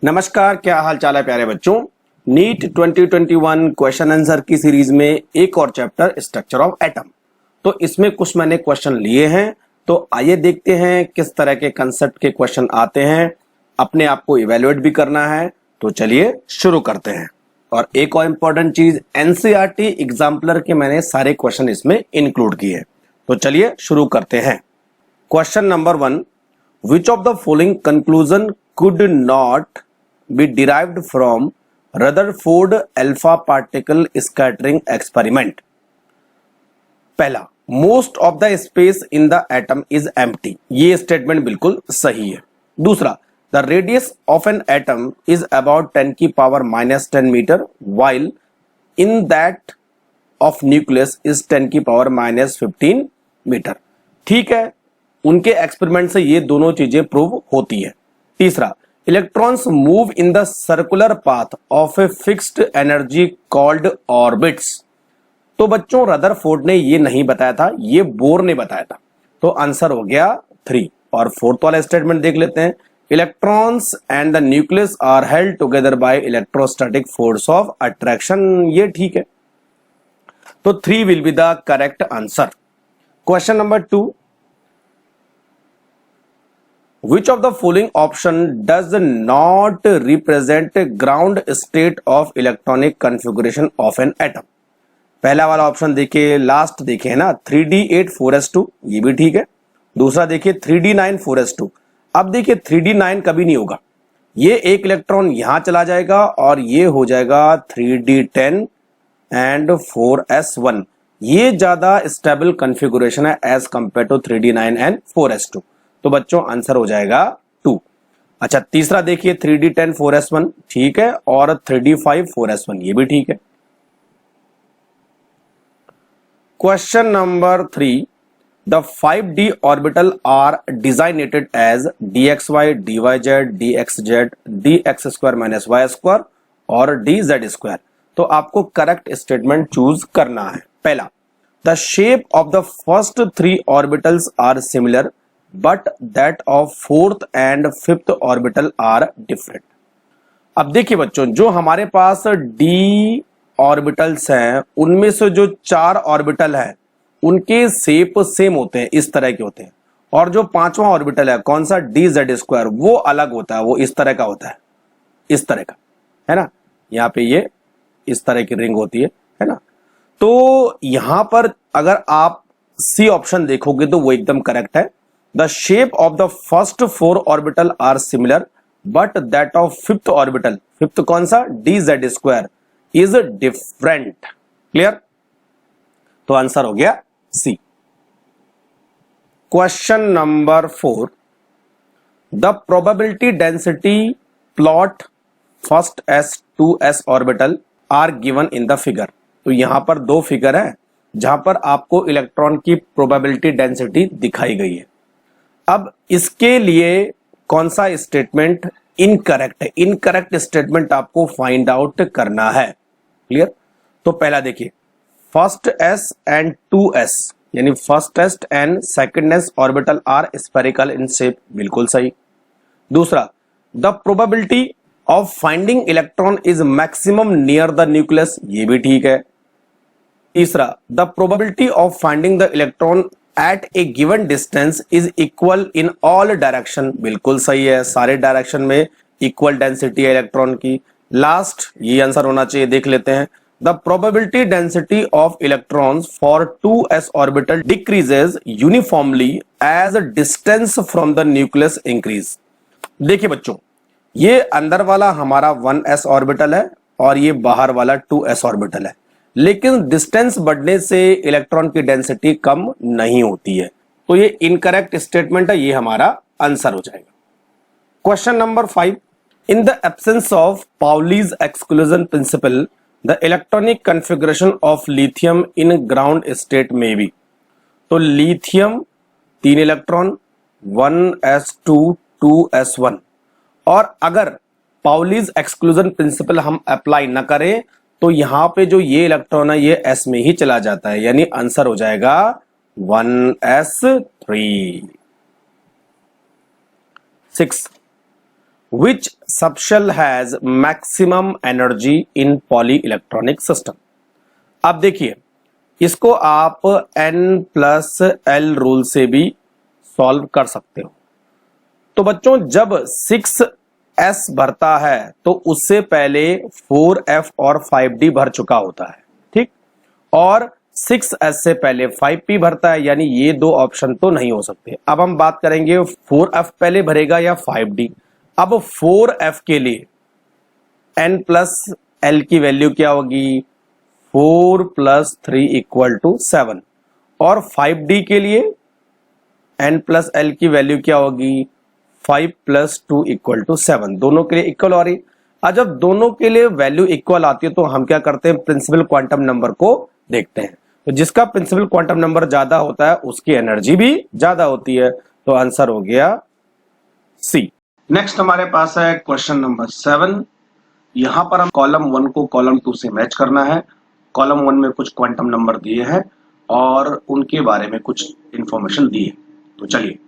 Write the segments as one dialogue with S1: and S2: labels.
S1: नमस्कार, क्या हाल चाल है प्यारे बच्चों। नीट 2021 क्वेश्चन आंसर की सीरीज में एक और चैप्टर स्ट्रक्चर ऑफ एटम। तो इसमें कुछ मैंने क्वेश्चन लिए हैं, तो आइए देखते हैं किस तरह के कंसेप्ट के क्वेश्चन आते हैं। अपने आप को इवेलुएट भी करना है, तो चलिए शुरू करते हैं। और एक और इम्पोर्टेंट चीज, एनसीईआरटी एग्जाम्पलर के मैंने सारे क्वेश्चन इसमें इंक्लूड किए। तो चलिए शुरू करते हैं। Question number 1, which of the following conclusion could not be derived from Rutherford alpha particle scattering experiment। पहला, most of the space in the atom is empty, ये स्टेटमेंट बिल्कुल सही है। दूसरा, the radius of an atom is about 10 की power -10 metre while in that of nucleus is 10 की power -15 metre. ठीक है, उनके एक्सपेरिमेंट से ये दोनों चीजें प्रूव होती है। तीसरा, electrons move in the circular path of a fixed energy called orbits. तो बच्चों रदरफोर्ड ने ये नहीं बताया था, ये बोर ने बताया था। तो आंसर हो गया 3। और फोर्थ वाला स्टेटमेंट देख लेते हैं, electrons and the nucleus are held together by electrostatic force of attraction, ये ठीक है। तो 3 will be the correct answer. Question number 2, which of the following option does not represent ground state of electronic configuration of an atom। पहला वाला option देखिए, last देखिए ना, 3d8 4s2, ये भी ठीक है। दूसरा देखिए 3d9 4s2। अब देखिए 3d9 कभी नहीं होगा, ये एक इलेक्ट्रॉन यहां चला जाएगा और ये हो जाएगा 3d10 एंड 4s1। ये ज्यादा स्टेबल कॉन्फ़िगरेशन है as compare to 3d9 and 4s2। तो बच्चों आंसर हो जाएगा 2। अच्छा, तीसरा देखिए 3d10 4s1 ठीक है, और 3d5 4s1 ये भी ठीक है। Question number 3, the 5d orbital are designated as dxy, dyz, dxz, dx² - y² और dz²। तो आपको करेक्ट स्टेटमेंट चूज करना है। पहला, the shape of the first 3 orbitals are similar but that of 4th and 5th orbital are different. अब देखिए बच्चों, जो हमारे पास d ऑर्बिटल्स हैं उनमें से जो 4 ऑर्बिटल हैं उनके शेप सेम होते हैं, इस तरह के होते हैं। और जो 5वां ऑर्बिटल है कौन सा, dz², वो अलग होता है, वो इस तरह का होता है, इस तरह का है ना। यहाँ पे ये इस तरह की रिंग होती है ना। तो यहां पर अगर आप सी ऑप्शन देखोगे तो वो एकदम करेक्ट है। The shape of the first 4 orbital are similar, but that of 5th orbital, 5th कौन सा, dz², is different। क्लियर? तो आंसर हो गया C. Question number 4, the probability density plot first s 2s orbital are given in the figure। तो यहां पर 2 figure है जहां पर आपको इलेक्ट्रॉन की प्रोबेबिलिटी डेंसिटी दिखाई गई है। अब इसके लिए कौन सा स्टेटमेंट इनकरेक्ट है, इनकरेक्ट स्टेटमेंट आपको फाइंड आउट करना है। क्लियर? तो पहला देखिए, फर्स्ट एस एंड 2s यानी first S and second S orbital are spherical in shape, बिल्कुल सही। दूसरा, the probability of finding electron is maximum near the nucleus, ये भी ठीक है। तीसरा, the probability of finding the electron at a given distance is equal in all direction, बिल्कुल सही है, सारे डायरेक्शन में इक्वल डेंसिटी है इलेक्ट्रॉन की। लास्ट ये आंसर होना चाहिए, देख लेते हैं, the probability density of electrons for 2s orbital decreases uniformly as distance from the nucleus increase. देखिए बच्चों, ये अंदर वाला हमारा 1s ऑर्बिटल है और ये बाहर वाला 2s ऑर्बिटल है, लेकिन डिस्टेंस बढ़ने से इलेक्ट्रॉन की डेंसिटी कम नहीं होती है। तो ये इनकरेक्ट स्टेटमेंट है, ये हमारा आंसर हो जाएगा। Question number 5, in the absence of Pauli's exclusion principle the electronic configuration of lithium in ground state में बी। तो लिथियम 3 इलेक्ट्रॉन, 1s2 2s1, और अगर पाउलीज एक्सक्लूजन प्रिंसिपल हम अप्लाई न करें तो यहां पे जो ये इलेक्ट्रॉन है ये s में ही चला जाता है, यानी आंसर हो जाएगा 1s3। 6, which subshell has maximum energy in polyelectronic system। अब देखिए इसको आप n+l रूल से भी सॉल्व कर सकते हो। तो बच्चों जब 6s भरता है तो उससे पहले 4f और 5d भर चुका होता है, ठीक, और 6s से पहले 5p भरता है, यानी ये दो ऑप्शन तो नहीं हो सकते। अब हम बात करेंगे 4f पहले भरेगा या 5d। अब 4f के लिए n+l की वैल्यू क्या होगी, 4 + 3 = 7, और 5d के लिए n+l की वैल्यू क्या होगी, 5 + 2 = 7। दोनों के लिए इक्वल आ रही। और जब दोनों के लिए वैल्यू इक्वल आती है तो हम क्या करते हैं, प्रिंसिपल क्वांटम नंबर को देखते हैं। तो जिसका प्रिंसिपल क्वांटम नंबर ज्यादा होता है उसकी एनर्जी भी ज्यादा होती है। तो आंसर हो गया सी। नेक्स्ट हमारे पास है क्वेश्चन नंबर 7। यहां पर हम कॉलम 1 को कॉलम 2 से मैच करना है। कॉलम 1 में कुछ क्वांटम नंबर दिए हैं और उनके बारे में कुछ इंफॉर्मेशन दी है। तो चलिए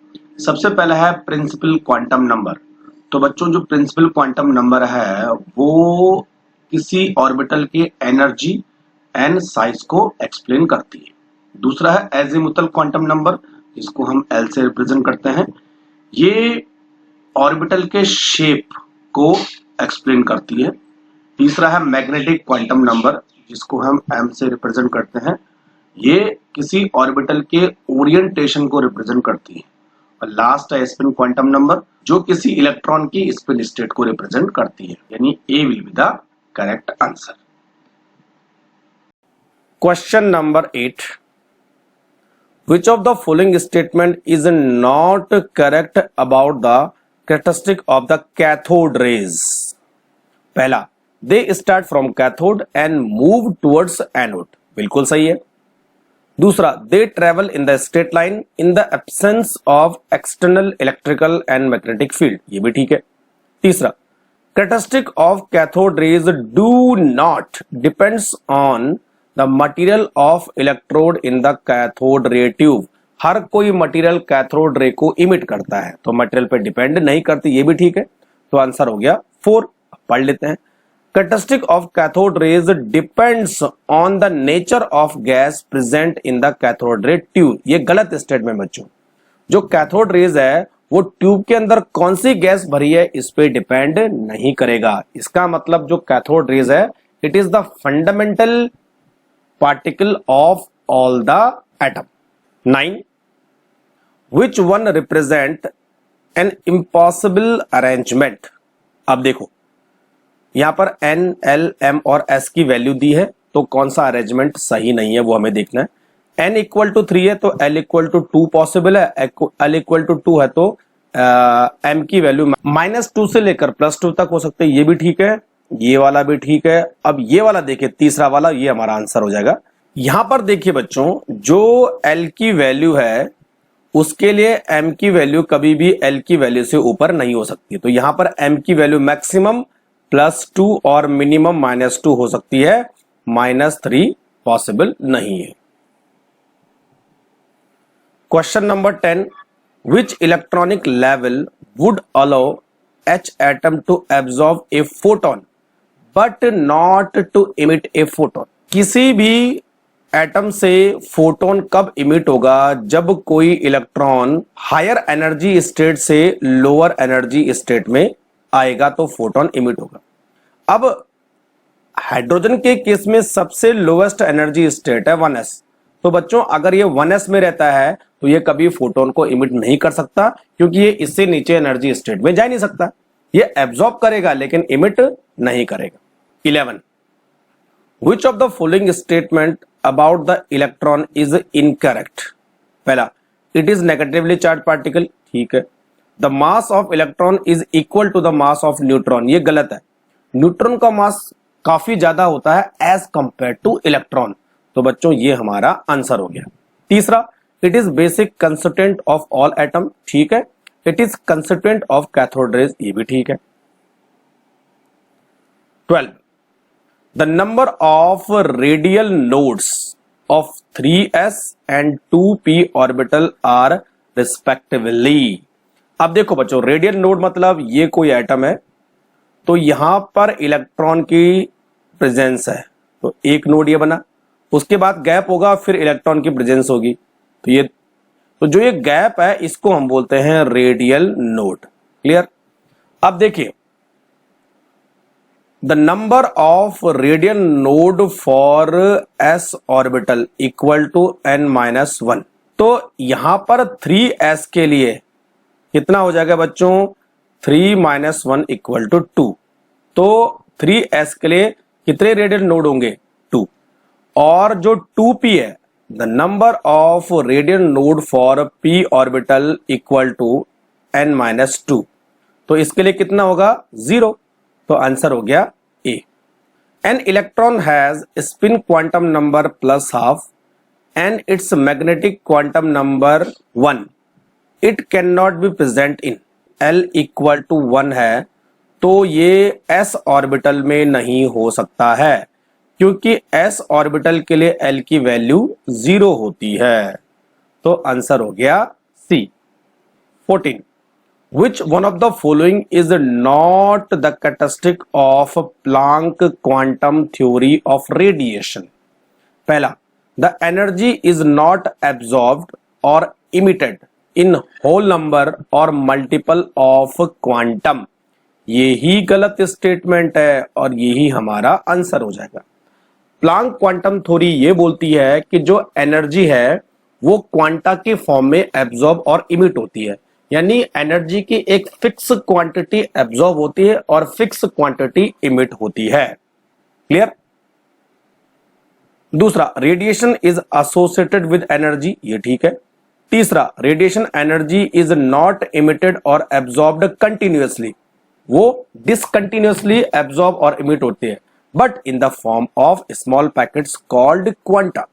S1: सबसे पहला है प्रिंसिपल क्वांटम नंबर। तो बच्चों जो प्रिंसिपल क्वांटम नंबर है वो किसी ऑर्बिटल के एनर्जी एन साइज को एक्सप्लेन करती है। दूसरा है एजीमुथल क्वांटम नंबर, जिसको हम एल से रिप्रेजेंट करते हैं। ये ऑर्बिटल के शेप को एक्सप्लेन करती है। तीसरा है मैग्नेटिक क्वांटम नंबर, जिसको हम एम से रिप्रेजेंट करते हैं। ये किसी ऑर्बिटल के ओरिएंटेशन को रिप्रेजेंट करती है। और लास्ट है स्पिन क्वांटम नंबर, जो किसी इलेक्ट्रॉन की स्पिन स्टेट को रिप्रेजेंट करती है, यानी A will be the correct answer. Question number 8, which of the following statement is not correct about the characteristic of the cathode rays? पहला, they start from cathode and move towards anode, बिल्कुल सही है। दूसरा, they travel in the straight line in the absence of external electrical and magnetic field, ये भी ठीक है। तीसरा, characteristic of cathode rays do not depends on the material of electrode in the cathode ray tube। हर कोई material cathode ray को emit करता है, तो मटेरियल पे डिपेंड नहीं करती, ये भी ठीक है। तो आंसर हो गया 4। पढ़ लेते हैं। Characteristic of cathode rays depends on the nature of gas present in the cathode ray tube. ये गलत स्टेटमेंट बच्चों। जो कैथोड रेज है वो ट्यूब के अंदर कौन सी गैस भरी है इस पे डिपेंड नहीं करेगा। इसका मतलब जो कैथोड रेज है it is the fundamental particle of all the atom। 9, which one represent an impossible arrangement? अब देखो यहां पर n, l, m और s की वैल्यू दी है, तो कौन सा अरेंजमेंट सही नहीं है वो हमें देखना है। n = 3 है तो l = 2 पॉसिबल है, l = 2 है तो m की वैल्यू -2 से लेकर +2 तक हो सकते हैं, ये भी ठीक है। ये वाला भी ठीक है। अब ये वाला देखिए, तीसरा वाला, ये हमारा आंसर हो जाएगा। यहां पर देखिए बच्चों, जो L की वैल्यू है उसके लिए M की वैल्यू कभी भी L की वैल्यू से ऊपर नहीं हो सकती। तो यहां पर M की वैल्यू मैक्सिमम +2 और मिनिमम -2 हो सकती है, -3 पॉसिबल नहीं है। Question number 10, which electronic level would allow H atom to absorb a photon but not to emit a photon? किसी भी एटम से फोटोन कब इमिट होगा, जब कोई इलेक्ट्रॉन हायर एनर्जी स्टेट से लोअर एनर्जी स्टेट में आएगा तो फोटोन इमिट होगा। अब हाइड्रोजन के केस में सबसे लोएस्ट एनर्जी स्टेट है 1s। तो बच्चों अगर ये 1s में रहता है तो ये कभी फोटोन को इमिट नहीं कर सकता, क्योंकि ये इससे नीचे एनर्जी स्टेट में जा नहीं सकता। ये एब्जॉर्ब करेगा लेकिन इमिट नहीं करेगा। 11, which of the following statement about the electron is incorrect? पहला, it is negatively charged particle, ठीक है। the mass of electron is equal to the mass of neutron, ये गलत है। न्यूट्रॉन का मास काफी ज्यादा होता है एज कंपेयर टू इलेक्ट्रॉन, तो बच्चों ये हमारा आंसर हो गया। तीसरा, it is basic constituent of all atom, ठीक है। It is constituent of cathode rays, ये भी ठीक है। 12, the number of radial nodes of 3s and 2p orbital are respectively। अब देखो बच्चों, रेडियल नोड मतलब ये कोई एटम है, तो यहां पर इलेक्ट्रॉन की प्रेजेंस है, तो एक नोड ये बना, उसके बाद गैप होगा, फिर इलेक्ट्रॉन की प्रेजेंस होगी, तो जो ये गैप है इसको हम बोलते हैं रेडियल नोड। क्लियर? अब देखिए, the number of radial node for s orbital equal to n-1। तो यहां पर 3s के लिए कितना हो जाएगा बच्चों? 3-1 इक्वल टू 2। तो 3s के लिए कितने रेडियल नोड होंगे? 2। और जो 2p है, the number of radial node for p orbital equal to n-2। तो इसके लिए कितना होगा? 0। तो आंसर हो गया A. An electron has spin quantum number +½ and its magnetic quantum number 1. It cannot be present in L equal to 1 है, तो ये s ऑर्बिटल में नहीं हो सकता है, क्योंकि s ऑर्बिटल के लिए L की वैल्यू 0 होती है। तो आंसर हो गया C। 14. Which one of the following is not the characteristic of Planck quantum theory of radiation? पहला, the energy is not absorbed or emitted in whole number or multiple of quantum। यही गलत statement है और यही हमारा answer हो जाएगा। Planck quantum theory ये बोलती है कि जो एनर्जी है वो क्वांटा के फॉर्म में एब्जॉर्ब और इमिट होती है, यानी एनर्जी की एक फिक्स क्वांटिटी एब्जॉर्ब होती है और फिक्स क्वांटिटी इमिट होती है। क्लियर? दूसरा, radiation is associated with energy, ये ठीक है। तीसरा, radiation energy is not emitted और एब्जॉर्ब्ड कंटिन्यूअसली, वो डिसकंटिन्यूअसली एब्जॉर्ब और इमिट होती है, but in the form of small packets called quanta.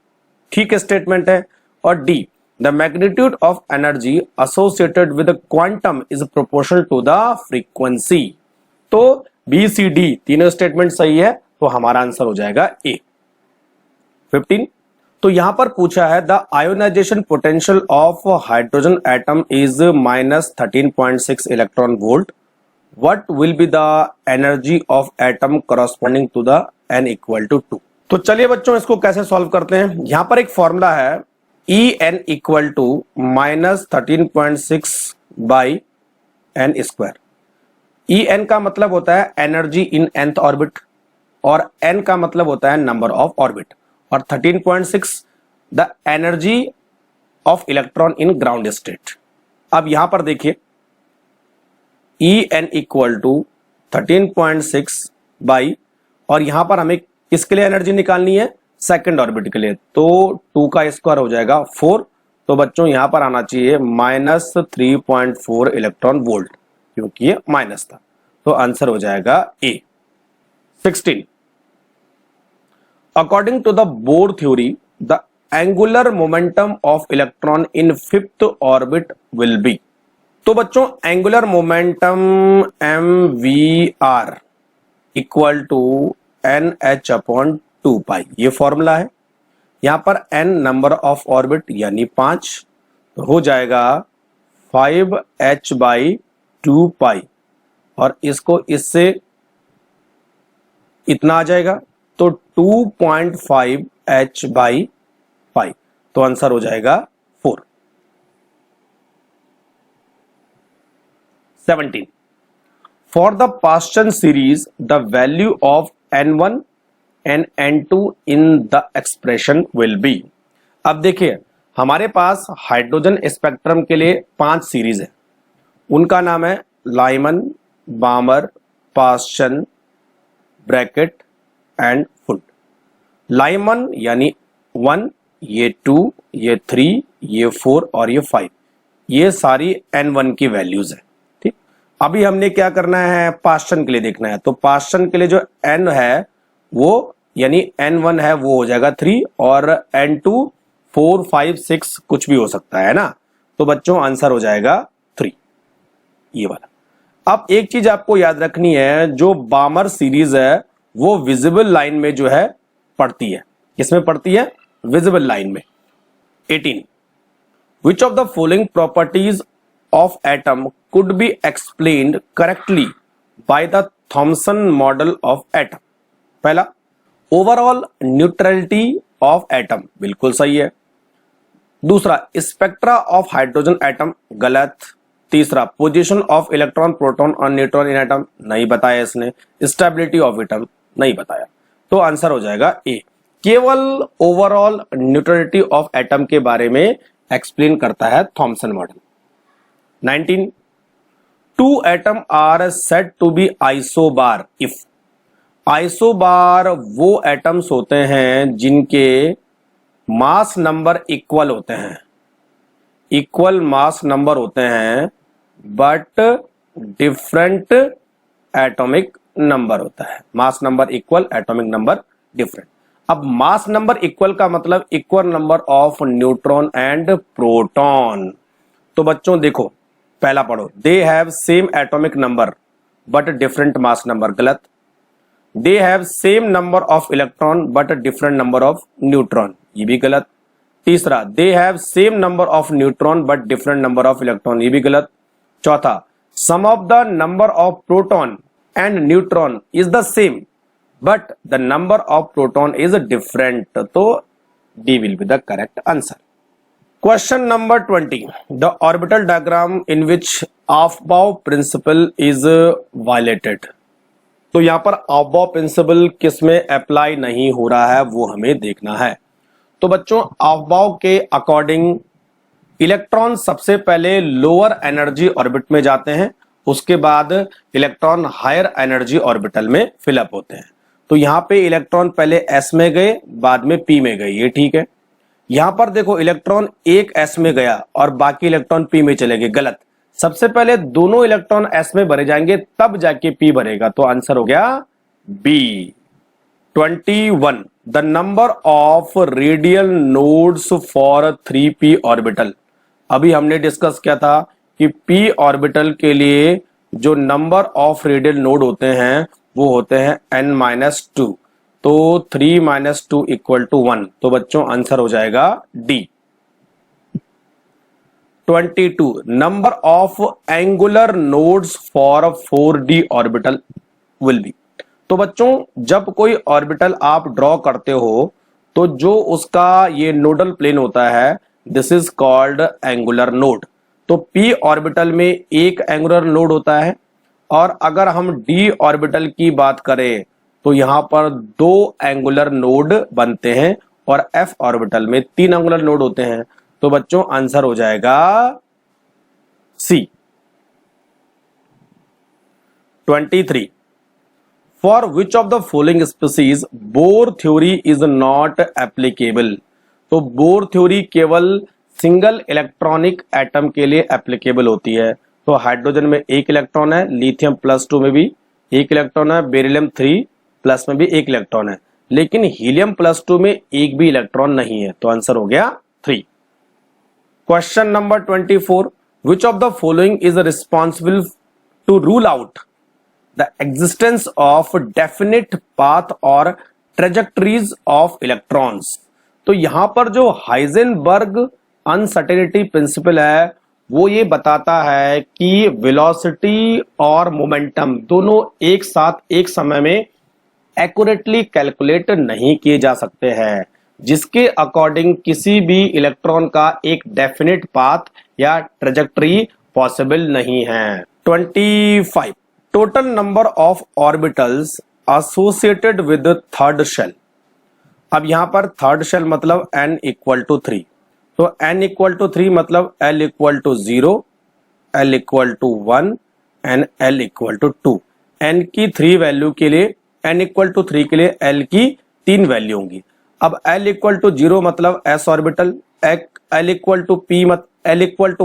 S1: ठीक स्टेटमेंट है। और D, the magnitude of energy associated with quantum is proportional to the frequency. तो B C D तीनों statement सही है, तो हमारा आंसर हो जाएगा ए। 15, तो यहां पर पूछा है the ionization potential of hydrogen atom is -13.6 electron volt. What will be the energy of atom corresponding to the n equal to 2। तो चलिए बच्चों, इसको कैसे सॉल्व करते हैं। यहां पर एक फॉर्मूला है En equal to -13.6 by n²। En का मतलब होता है एनर्जी इन nth ऑर्बिट, और n का मतलब होता है नंबर ऑफ ऑर्बिट, और 13.6 the energy of electron in ground state. अब यहां पर देखिए, En इक्वल टू 13.6 बाई, और यहां पर हमें किसके लिए एनर्जी निकालनी है? सेकंड ऑर्बिट के लिए, तो 2 का स्क्वायर हो जाएगा 4। तो बच्चों यहां पर आना चाहिए -3.4 इलेक्ट्रॉन वोल्ट, क्योंकि ये माइनस था, तो आंसर हो जाएगा A. 16, according to the Bohr theory the angular momentum of electron in 5th orbit will be. तो बच्चों, angular momentum mvr equal to NH/2π, ये फॉर्मूला है। यहां पर n नंबर ऑफ ऑर्बिट यानी 5, तो हो जाएगा 5h/2π, और इसको इससे इतना आ जाएगा, तो 2.5h/π, तो आंसर हो जाएगा 4। 17, for the Paschen series the value of n1 and n2 in the expression will be. अब देखिए, हमारे पास हाइड्रोजन स्पेक्ट्रम के लिए 5 सीरीज है, उनका नाम है Lyman, Balmer, Paschen, Brackett and Pfund. Lyman यानी 1, ये 2, ये 3, ये 4 और ये 5, ये सारी n1 की वैल्यूज है। ठीक, अभी हमने क्या करना है? पास्चन के लिए देखना है। तो पास्चन के लिए जो n है वो यानी n1 है वो हो जाएगा 3, और n2 4, 5, 6 कुछ भी हो सकता है ना, तो बच्चों आंसर हो जाएगा 3, ये वाला। अब एक चीज आपको याद रखनी है, जो बामर सीरीज है वो विजिबल लाइन में जो है पड़ती है। किसमें पड़ती है? विजिबल लाइन में। 18, विच of the following properties of atom could be explained correctly by the Thomson model of atom? पहला, ओवरऑल न्यूट्रलिटी ऑफ एटम, बिल्कुल सही है। दूसरा, स्पेक्ट्रा ऑफ हाइड्रोजन एटम, गलत। तीसरा, पोजीशन ऑफ इलेक्ट्रॉन प्रोटॉन और न्यूट्रॉन इन atom, नहीं बताया इसने। स्टेबिलिटी ऑफ एटम, नहीं बताया। तो आंसर हो जाएगा ए। केवल ओवरऑल न्यूट्रलिटी ऑफ एटम के बारे में एक्सप्लेन करता है Thomson model. 19, two atom are said to be isobar if. Isobar वो एटम्स होते हैं जिनके मास नंबर इक्वल होते हैं, इक्वल मास नंबर होते हैं, बट डिफरेंट एटॉमिक नंबर होता है। Mass number equal, atomic number different. अब मास नंबर इक्वल का मतलब equal number of neutron and proton. तो बच्चों देखो, पहला पढ़ो, they have same atomic number but different mass number, गलत। They have same number of electron but different number of neutron, ये भी गलत। तीसरा, they have same number of neutron but different number of electron, ये भी गलत। चौथा, sum of the number of proton and neutron is the same but the number of proton is different. तो D will be the correct answer. Question number 20, the orbital diagram in which aufbau principle is violated. तो यहां पर ऑफबाउ principal किस में apply नहीं हो रहा है वो हमें देखना है। तो बच्चों, ऑफबाउ के अकॉर्डिंग इलेक्ट्रॉन सबसे पहले लोअर एनर्जी ऑर्बिट में जाते हैं, उसके बाद इलेक्ट्रॉन हायर एनर्जी ऑर्बिटल में फिलअप होते हैं। तो यहां पे इलेक्ट्रॉन पहले s में गए, बाद में p में गए, ये ठीक है। यहां पर देखो, इलेक्ट्रॉन एक s में गया और बाकी इलेक्ट्रॉन p में चले गए, गलत। सबसे पहले दोनों इलेक्ट्रॉन s में भरे जाएंगे, तब जाके p भरेगा। तो आंसर हो गया b। 21, the number of radial nodes for 3p orbital. अभी हमने डिस्कस किया था कि p ऑर्बिटल के लिए जो नंबर ऑफ रेडियल नोड होते हैं वो होते हैं n-2। तो 3 - 2 = 1। तो बच्चों आंसर हो जाएगा D। 22, number of angular nodes for 4d orbital will be. तो बच्चों, जब कोई ऑर्बिटल आप ड्रॉ करते हो तो जो उसका ये नोडल प्लेन होता है, this is called angular node. तो p ऑर्बिटल में एक एंगुलर नोड होता है, और अगर हम d ऑर्बिटल की बात करें तो यहां पर 2 एंगुलर नोड बनते हैं, और f ऑर्बिटल में 3 एंगुलर नोड होते हैं। तो बच्चों आंसर हो जाएगा C। 23, for which of the following species bore theory is not applicable. तो बोर थ्योरी केवल सिंगल इलेक्ट्रॉनिक एटम के लिए एप्लीकेबल होती है। तो हाइड्रोजन में 1 इलेक्ट्रॉन है, लिथियम +2 में भी 1 इलेक्ट्रॉन है, बेरिलियम 3+ में भी 1 इलेक्ट्रॉन है, लेकिन हीलियम +2 में एक भी इलेक्ट्रॉन नहीं है। तो आंसर हो गया 3। Question number 24, which of the following is responsible to rule out the existence of definite path और ट्रेजेक्टरीज ऑफ इलेक्ट्रॉन्स। तो यहां पर जो हाइजेनबर्ग अनसर्टेनिटी प्रिंसिपल है वो ये बताता है कि वेलोसिटी और मोमेंटम दोनों एक साथ एक समय में एक्यूरेटली कैलकुलेट नहीं किए जा सकते हैं, जिसके अकॉर्डिंग किसी भी इलेक्ट्रॉन का एक डेफिनेट पाथ या ट्रेजेक्टरी पॉसिबल नहीं है। 25, total number of orbitals associated with third shell. अब यहां पर थर्ड शेल मतलब n = 3। तो n = 3 मतलब l = 0, l = 1 and l = 2। n की 3 वैल्यू के लिए, n = 3 के लिए l की 3 वैल्यू होंगी। अब l = 0 मतलब s ऑर्बिटल, l =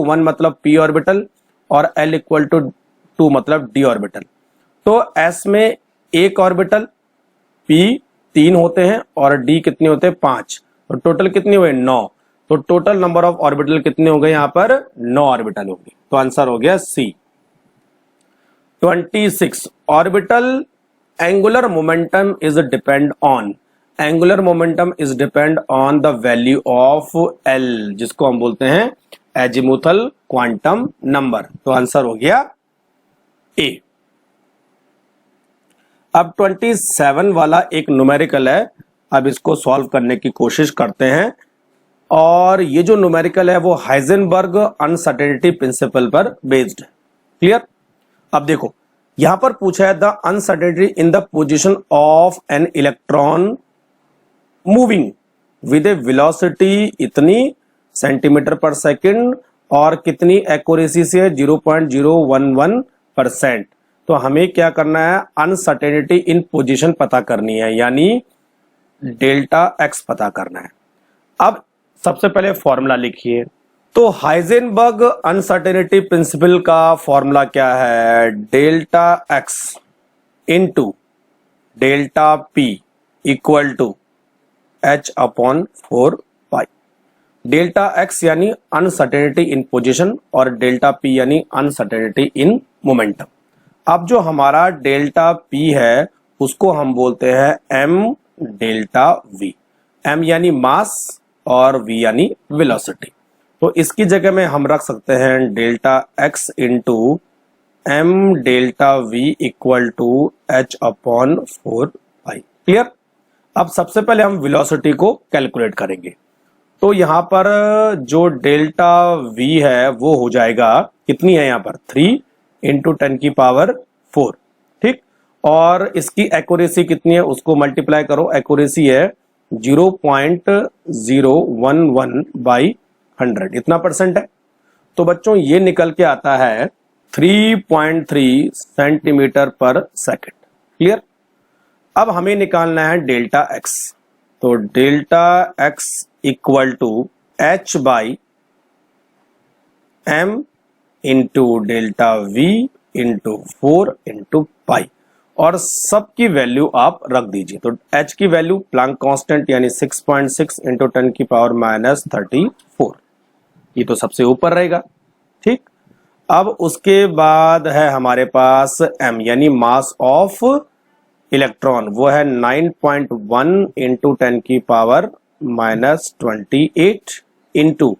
S1: 1 मतलब p ऑर्बिटल, और l = 2 मतलब d ऑर्बिटल। तो s में 1 ऑर्बिटल, p 3 होते हैं और d कितने होते हैं 5, और टोटल कितने हुए 9। तो टोटल नंबर ऑफ ऑर्बिटल कितने हो गए यहाँ पर 9 ऑर्बिटल होंगे। तो आंसर हो गया C। 26, orbital angular momentum is depend on. Angular momentum is depend on the value of L, जिसको हम बोलते हैं एजिमुथल क्वांटम नंबर। तो आंसर हो गया ए। अब 27 वाला एक न्यूमेरिकल है, अब इसको सॉल्व करने की कोशिश करते हैं। और ये जो न्यूमेरिकल है वो हाइजेनबर्ग अनसर्टेनिटी प्रिंसिपल पर बेस्ड है। क्लियर? अब देखो यहां पर पूछा है the uncertainty in the position of an electron moving with A velocity इतनी सेंटीमीटर पर सेकंड और कितनी एक्यूरेसी से 0.011%। तो हमें क्या करना है, अनसर्टेनिटी इन पोजीशन पता करनी है, यानी डेल्टा एक्स पता करना है। अब सबसे पहले फॉर्मूला लिखिए। तो हाइजेनबर्ग अनसर्टेनिटी प्रिंसिपल का फॉर्मूला क्या है, delta X into delta P equal to h upon 4 pi. Delta X यानी अनसर्टेनिटी इन पोजीशन और डेल्टा पी यानी अनसर्टेनिटी इन मोमेंटम। अब जो हमारा डेल्टा पी है उसको हम बोलते हैं m डेल्टा v। m यानी मास और v यानी वेलोसिटी। तो इसकी जगह में हम रख सकते हैं delta x into m delta v equal to h upon 4 pi. Clear? अब सबसे पहले हम वेलोसिटी को कैलकुलेट करेंगे। तो यहां पर जो डेल्टा v है वो हो जाएगा, कितनी है यहां पर 3 इंटू 10 की पावर 4। ठीक, और इसकी एक्यूरेसी कितनी है उसको मल्टीप्लाई करो, एक्यूरेसी है 0.011 बाई 100, इतना परसेंट है। तो बच्चों ये निकल के आता है 3.3 सेंटीमीटर पर सेकंड। क्लियर? अब हमें निकालना है डेल्टा एक्स। तो delta X equal to h by m into delta v into 4 into pi, और सबकी वैल्यू आप रख दीजिए। तो h की वैल्यू प्लैंक कांस्टेंट यानी 6.6 इंटू 10 की पावर माइनस 34, ये तो सबसे ऊपर रहेगा। ठीक, अब उसके बाद है हमारे पास m यानी मास ऑफ इलेक्ट्रॉन, वो है 9.1 इंटू 10 की पावर माइनस 28 इंटू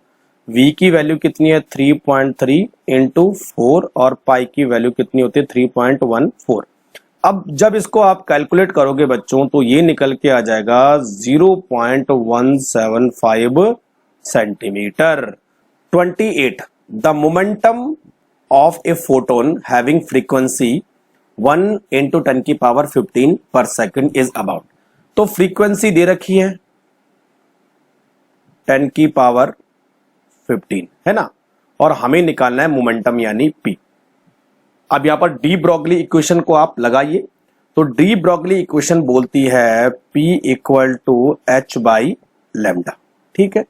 S1: v की वैल्यू कितनी है 3.3 इंटू 4 और पाई की वैल्यू कितनी होती है 3.14। अब जब इसको आप कैलकुलेट करोगे बच्चों तो ये निकल के आ जाएगा 0.175 centimetre. 28 the momentum of a photon having frequency 1 into 10 की पावर 15 पर सेकंड इज अबाउट। तो फ्रीक्वेंसी दे रखी है 10 की पावर 15 है ना, और हमें निकालना है मोमेंटम यानी p। अब यहां पर डी ब्रोगली इक्वेशन को आप लगाइए। तो डी ब्रोगली इक्वेशन बोलती है p equal to h by lambda. ठीक है,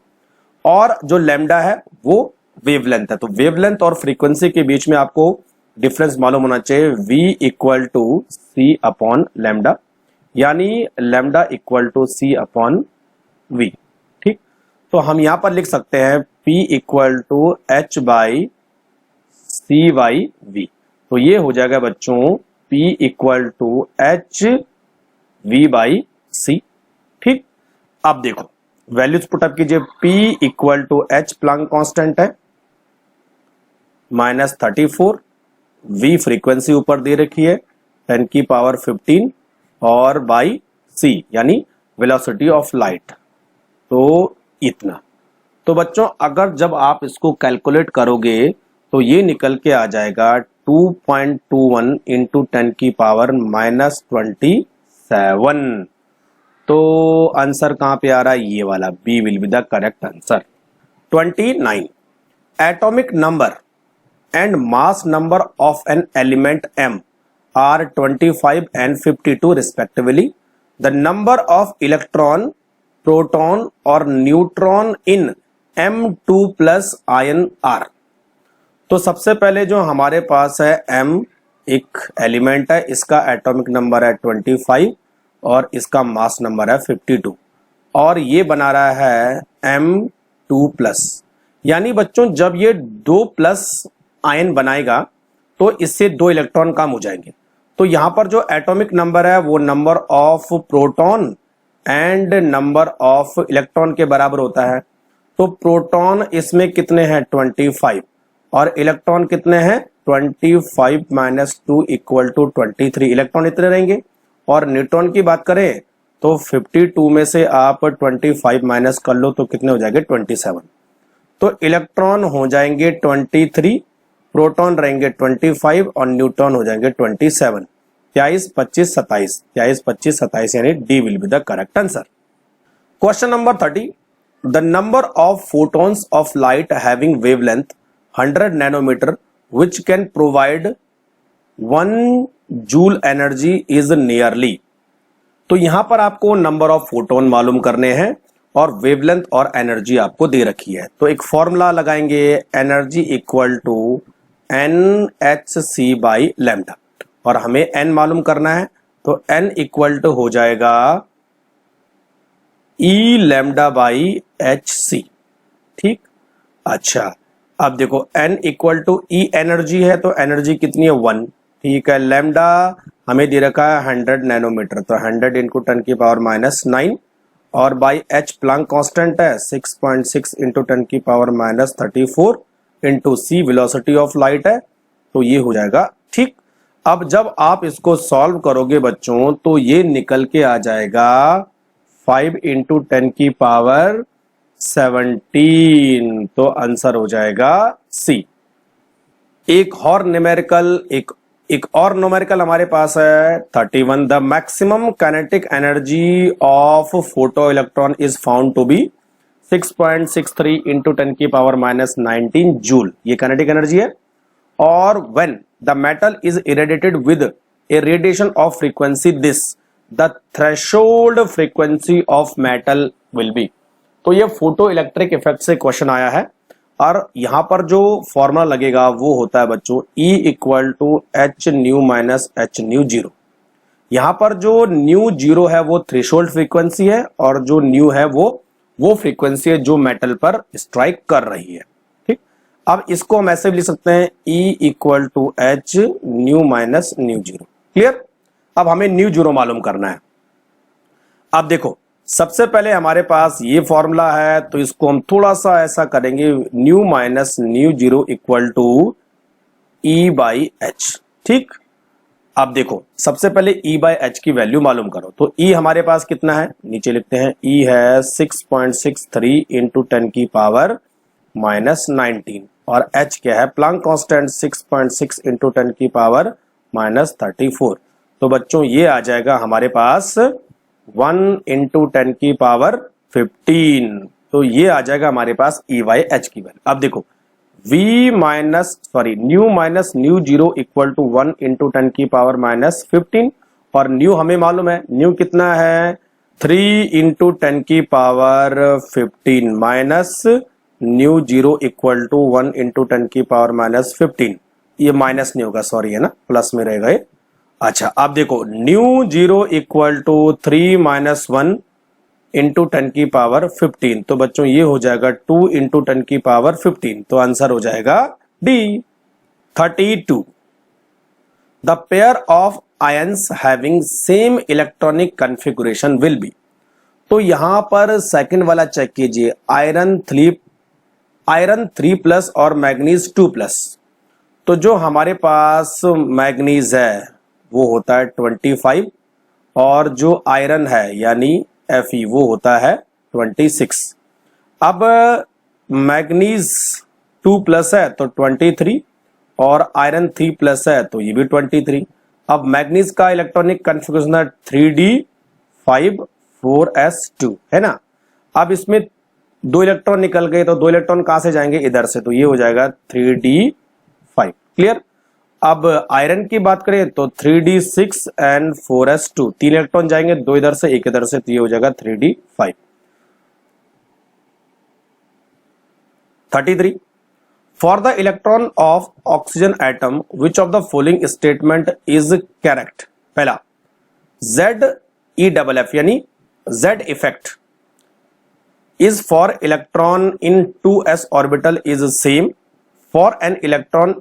S1: और जो लैम्डा है वो वेवलेंथ है। तो वेवलेंथ और फ्रीक्वेंसी के बीच में आपको डिफरेंस मालूम होना चाहिए, v equal to c upon lambda, यानी lambda equal to c upon v। ठीक, तो हम यहां पर लिख सकते हैं p equal to h by c by v। तो ये हो जाएगा बच्चों p equal to h v by c। ठीक, अब देखो वैल्यूज पुटअप कीजिए। p equal to h Planck constant है माइनस 34, v फ्रीक्वेंसी ऊपर दे रखी है 10 की पावर 15 और बाई c यानी वेलोसिटी ऑफ लाइट, तो इतना। तो बच्चों अगर जब आप इसको कैलकुलेट करोगे तो ये निकल के आ जाएगा 2.21 इंटू 10 की पावर माइनस 27। तो आंसर कहां पे आ रहा है, ये वाला B will be the correct answer. 29 atomic number and mass number of an element m are 25 and 52 respectively. The number of electron, proton or neutron in m2 plus ion r। तो सबसे पहले जो हमारे पास है m एक element है, इसका एटॉमिक नंबर है 25 और इसका मास नंबर है 52, और ये बना रहा है m2 प्लस। यानी बच्चों जब ये 2 प्लस आयन बनाएगा तो इससे 2 इलेक्ट्रॉन कम हो जाएंगे। तो यहां पर जो एटॉमिक नंबर है वो number of proton and number of electron के बराबर होता है। तो प्रोटॉन इसमें कितने हैं 25 और इलेक्ट्रॉन कितने हैं 25 माइनस 2 इक्वल टू 23, इलेक्ट्रॉन इतने रहेंगे। और न्यूट्रॉन की बात करें तो 52 में से आप 25 माइनस कर लो तो कितने हो जाएंगे 27। तो इलेक्ट्रॉन हो जाएंगे 23, प्रोटॉन रहेंगे 25 और न्यूट्रॉन हो जाएंगे 27। 23, 25, 27, 23, 25, 27 यानी D will be the correct answer. Question number 30, the number of photons of light having wavelength 100 nanometre which can provide 1 joule energy is nearly. तो यहां पर आपको नंबर ऑफ फोटोन मालूम करने हैं और वेवलेंथ और एनर्जी आपको दे रखी है। तो एक फॉर्मूला लगाएंगे, energy equal to NHc by lambda, और हमें n मालूम करना है तो n इक्वल टू हो जाएगा E लैम्डा बाई HC। ठीक, अच्छा अब देखो n equal to E energy है तो एनर्जी कितनी है 1। ठीक है, लैम्डा हमें दे रखा है 100 नैनोमीटर, तो 100 इंटू 10 की पावर माइनस 9 और बाई h प्लैंक कांस्टेंट है 6.6 इंटू 10 की power minus 34 into c velocity of light है, तो ये हो जाएगा। ठीक, अब जब आप इसको सॉल्व करोगे बच्चों तो ये निकल के आ जाएगा 5 इंटू 10 की पावर 17, तो आंसर हो जाएगा सी। एक और न्यूमेरिकल हमारे पास है 31, the maximum kinetic energy of photo electron is found to be 6.63 into 10 की पावर माइनस 19 जूल, ये काइनेटिक एनर्जी है। और when the metal is irradiated with a radiation of frequency this the threshold frequency of metal will be. तो ये photo electric effect से question आया है और यहां पर जो फॉर्मूला लगेगा वो होता है बच्चों E equal to H nu minus H nu zero. यहां पर जो न्यू जीरो है वो थ्रेशोल्ड फ्रीक्वेंसी है और जो न्यू है वो फ्रीक्वेंसी है जो मेटल पर स्ट्राइक कर रही है। ठीक, अब इसको हम ऐसे भी लिख सकते हैं E equal to H nu minus nu zero. Clear, अब हमें न्यू जीरो मालूम करना है। अब देखो सबसे पहले हमारे पास ये फॉर्मूला है तो इसको हम थोड़ा सा ऐसा करेंगे, nu minus nu zero equal to E by H. ठीक, अब देखो सबसे पहले E बाई एच की वैल्यू मालूम करो, तो E हमारे पास कितना है नीचे लिखते हैं, E है 6.63 इंटू 10 की पावर माइनस 19 और H क्या है प्लैंक कांस्टेंट 6.6 इंटू 10 की पावर माइनस 34। तो बच्चों ये आ जाएगा हमारे पास 1 इंटू 10 की पावर 15, तो ये आ जाएगा हमारे पास E बाई एच की वैल्यू। अब देखो nu minus nu zero equal to 1 into 10 की पावर माइनस 15 और न्यू हमें मालूम है न्यू कितना है 3 इंटू 10 की power 15 minus nu zero equal to 1 into 10 की पावर माइनस 15, ये माइनस नहीं होगा सॉरी है ना, प्लस में रहेगा ये। अच्छा अब देखो nu zero equal to 3 minus 1 into 10 की पावर 15, तो बच्चों ये हो जाएगा 2 इंटू 10 की पावर 15, तो आंसर हो जाएगा D. 32, the pair of ions having same electronic configuration will be. तो यहां पर सेकंड वाला चेक कीजिए, आयरन 3 प्लस और मैग्नीज 2 प्लस। तो जो हमारे पास मैग्नीज है वो होता है 25 और जो आयरन है यानी Fe वो होता है 26। अब मैग्नीज 2 प्लस है तो 23 और आयरन 3 प्लस है तो ये भी 23। अब मैग्नीज का इलेक्ट्रॉनिक कॉन्फ़िगरेशन है 3d5 4s2 है ना। अब इसमें 2 इलेक्ट्रॉन निकल गए तो 2 इलेक्ट्रॉन कहां से जाएंगे इधर से, तो ये हो जाएगा 3d5। क्लियर, अब आयरन की बात करें तो 3d6 एंड 4s2, 3 इलेक्ट्रॉन जाएंगे 2 इधर से 1 इधर से, तो ये हो जाएगा 3d5। 33, for the electron of oxygen atom which of the following statement is correct. पहला ZEFF यानी Z effect is for electron in 2s orbital is same for an electron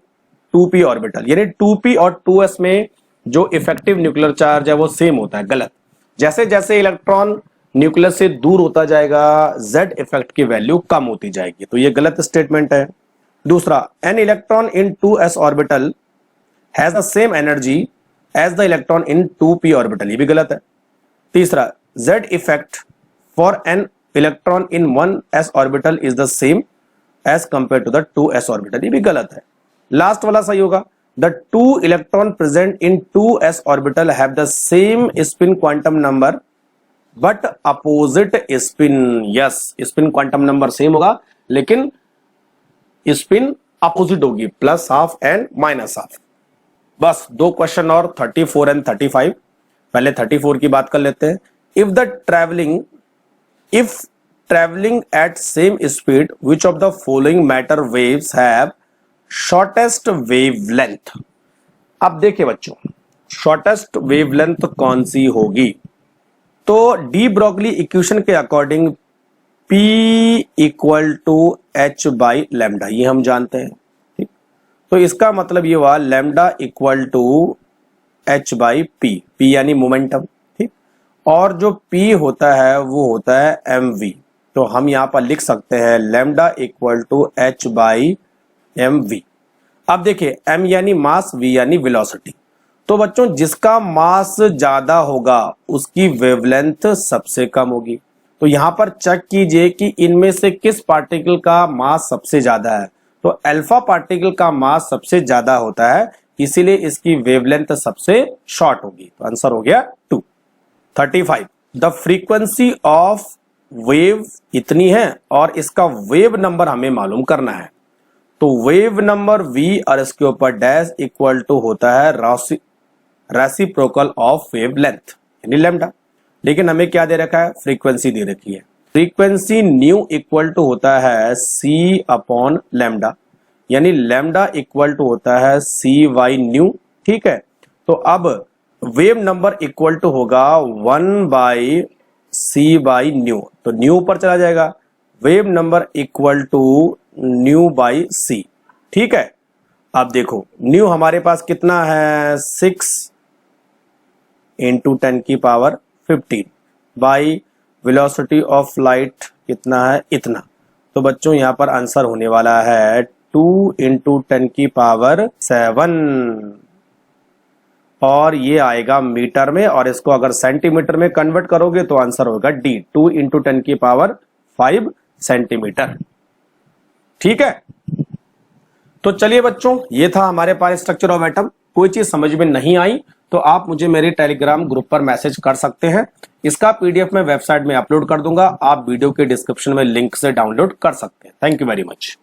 S1: 2p orbital, यानी 2p और 2s में जो effective nuclear charge है वो same होता है। गलत, जैसे जैसे इलेक्ट्रॉन न्यूक्लियस से दूर होता जाएगा, Z इफेक्ट की वैल्यू कम होती जाएगी, तो ये गलत स्टेटमेंट है। दूसरा, an electron in 2s orbital has the same energy as the electron in 2p orbital, ये भी गलत है। तीसरा, Z effect for an electron in 1s orbital is the same as compare to the 2s orbital, ये भी गलत है। Last वाला सही होगा, the 2 electron present in 2s orbital have the same spin quantum number but opposite spin. Yes, spin quantum number same होगा लेकिन spin opposite होगी, plus half and minus half. बस 2 क्वेश्चन और 34 एंड 35। पहले 34 की बात कर लेते हैं। If travelling at same speed which of the following matter waves have shortest wavelength. अब देखिए बच्चों, शॉर्टेस्ट वेवलेंथ कौन सी होगी? तो डी ब्रोगली इक्वेशन के according P equal to H by lambda, ये हम जानते हैं, ठीक। तो इसका मतलब ये हुआ lambda equal to H by P, P यानी मोमेंटम, ठीक। और जो P होता है वो होता है mv, तो हम यहां पर लिख सकते हैं lambda equal to H by mv। अब देखिए, m यानी मास, v यानी वेलोसिटी। तो बच्चों जिसका मास ज्यादा होगा उसकी वेवलेंथ सबसे कम होगी। तो यहां पर चेक कीजिए कि इनमें से किस पार्टिकल का मास सबसे ज्यादा है। तो अल्फा पार्टिकल का मास सबसे ज्यादा होता है, इसीलिए इसकी वेवलेंथ सबसे शॉर्ट होगी। तो आंसर हो गया 2। 35, द फ्रीक्वेंसी ऑफ वेव इतनी है और इसका वेव नंबर हमें मालूम करना है। तो वेव नंबर v और इसके ऊपर डैश इक्वल टू होता है रेसिप्रोकल ऑफ वेव लेंथ यानी लैम्डा। लेकिन हमें क्या दे रखा है? फ्रीक्वेंसी दे रखी है। फ्रीक्वेंसी न्यू इक्वल टू होता है c अपॉन लैम्डा, यानी लैम्डा इक्वल टू होता है c बाई न्यू, ठीक है। तो अब वेव नंबर इक्वल टू होगा 1 बाई c बाई न्यू, तो न्यू ऊपर चला जाएगा। Wave number equal to nu by c, ठीक है। अब देखो न्यू हमारे पास कितना है? 6 इंटू 10 की power 15 by velocity of light कितना है? इतना। तो बच्चों यहां पर आंसर होने वाला है 2 इंटू 10 की पावर 7, और ये आएगा मीटर में, और इसको अगर सेंटीमीटर में कन्वर्ट करोगे तो आंसर होगा डी, 2 इंटू 10 की पावर 5 सेंटीमीटर, ठीक है। तो चलिए बच्चों, ये था हमारे पास स्ट्रक्चर ऑफ एटम। कोई चीज समझ में नहीं आई तो आप मुझे मेरे टेलीग्राम ग्रुप पर मैसेज कर सकते हैं। इसका पीडीएफ मैं वेबसाइट में अपलोड कर दूंगा, आप वीडियो के डिस्क्रिप्शन में लिंक से डाउनलोड कर सकते हैं। Thank you very much.